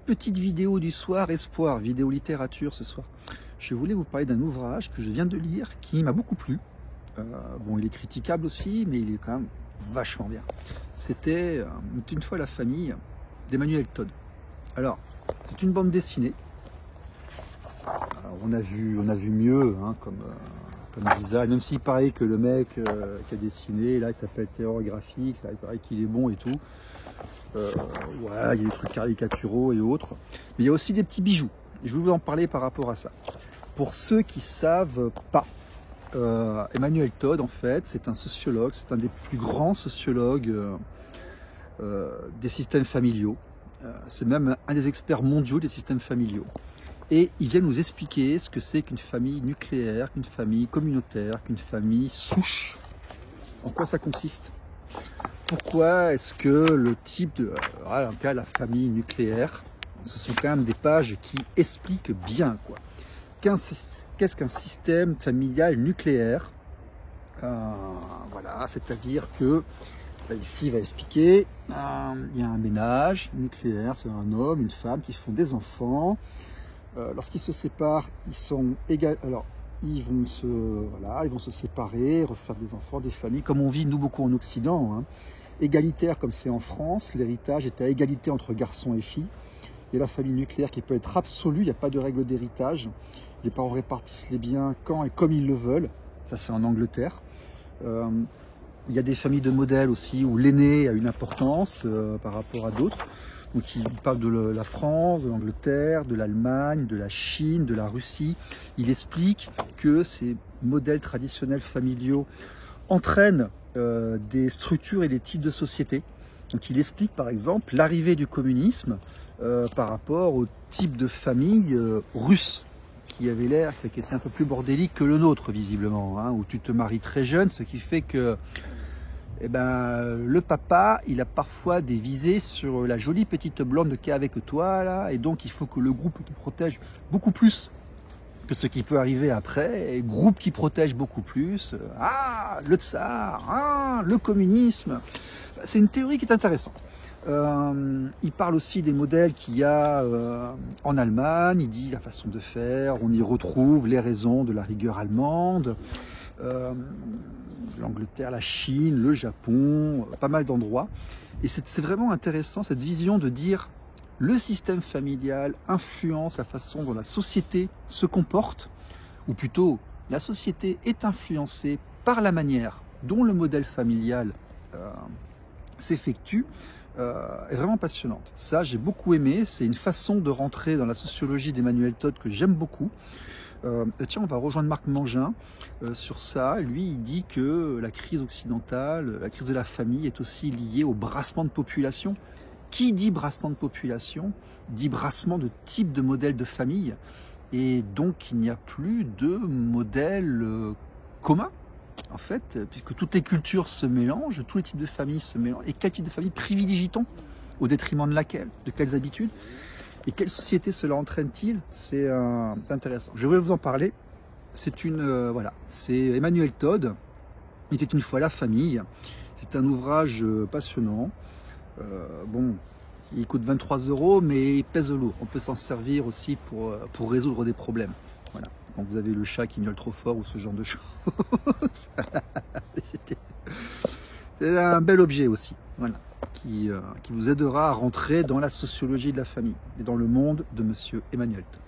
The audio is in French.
petite vidéo du soir, espoir, vidéo littérature ce soir. Je voulais vous parler d'un ouvrage que je viens de lire qui m'a beaucoup plu. Bon, il est critiquable aussi, mais il est quand même vachement bien. C'était Une fois la famille d'Emmanuel Todd. Alors, c'est une bande dessinée. Alors, on a vu mieux, hein, comme design, même s'il paraît que le mec qui a dessiné, là, il s'appelle Terreur Graphique, là, il paraît qu'il est bon et tout. Voilà, il y a des trucs caricaturaux et autres. Mais il y a aussi des petits bijoux. Et je vais vous en parler par rapport à ça. Pour ceux qui ne savent pas, Emmanuel Todd, en fait, c'est un sociologue, c'est un des plus grands sociologues des systèmes familiaux. C'est même un des experts mondiaux des systèmes familiaux. Et il vient nous expliquer ce que c'est qu'une famille nucléaire, qu'une famille communautaire, qu'une famille souche. En quoi ça consiste? Pourquoi est-ce que le type de... en cas, la famille nucléaire, ce sont quand même des pages qui expliquent bien, quoi. Qu'est-ce qu'un système familial nucléaire? Voilà, c'est-à-dire que, ici, il va expliquer, il y a un ménage nucléaire, c'est un homme, une femme qui font des enfants. Lorsqu'ils se séparent, ils sont égaux. Alors, ils vont se séparer, refaire des enfants, des familles, comme on vit nous beaucoup en Occident, hein. Égalitaire comme c'est en France, l'héritage est à égalité entre garçons et filles. Il y a la famille nucléaire qui peut être absolue, il n'y a pas de règle d'héritage. Les parents répartissent les biens quand et comme ils le veulent. Ça, c'est en Angleterre. Il y a des familles de modèles aussi où l'aîné a une importance par rapport à d'autres. Donc, il parle de la France, de l'Angleterre, de l'Allemagne, de la Chine, de la Russie. Il explique que ces modèles traditionnels familiaux entraînent des structures et des types de sociétés. Donc, il explique par exemple l'arrivée du communisme par rapport au type de famille russe, qui avait l'air, qui était un peu plus bordélique que le nôtre visiblement, hein, où tu te maries très jeune, ce qui fait que le papa, il a parfois des visées sur la jolie petite blonde qui est avec toi, là, et donc il faut que le groupe te protège beaucoup plus que ce qui peut arriver après, et groupe qui protège beaucoup plus, le tsar, le communisme. C'est une théorie qui est intéressante. Il parle aussi des modèles qu'il y a en Allemagne, il dit la façon de faire, on y retrouve les raisons de la rigueur allemande, l'Angleterre, la Chine, le Japon, pas mal d'endroits. Et c'est vraiment intéressant cette vision de dire le système familial influence la façon dont la société se comporte, ou plutôt la société est influencée par la manière dont le modèle familial s'effectue. Est vraiment passionnante. Ça, j'ai beaucoup aimé. C'est une façon de rentrer dans la sociologie d'Emmanuel Todd que j'aime beaucoup. Tiens, on va rejoindre Marc Mangin sur ça. Lui, il dit que la crise occidentale, la crise de la famille est aussi liée au brassement de population. Qui dit brassement de population dit brassement de type de modèle de famille. Et donc, il n'y a plus de modèle commun. En fait, puisque toutes les cultures se mélangent, tous les types de familles se mélangent. Et quel type de famille privilégie-t-on au détriment de laquelle? De quelles habitudes? Et quelle société cela entraîne-t-il? C'est intéressant. Je vais vous en parler. C'est c'est Emmanuel Todd. Il était une fois la famille. C'est un ouvrage passionnant. Bon, il coûte 23 €, mais il pèse lourd. On peut s'en servir aussi pour résoudre des problèmes. Voilà. Quand vous avez le chat qui miaule trop fort ou ce genre de choses. C'est un bel objet aussi, voilà, qui vous aidera à rentrer dans la sociologie de la famille et dans le monde de Monsieur Emmanuel Todd.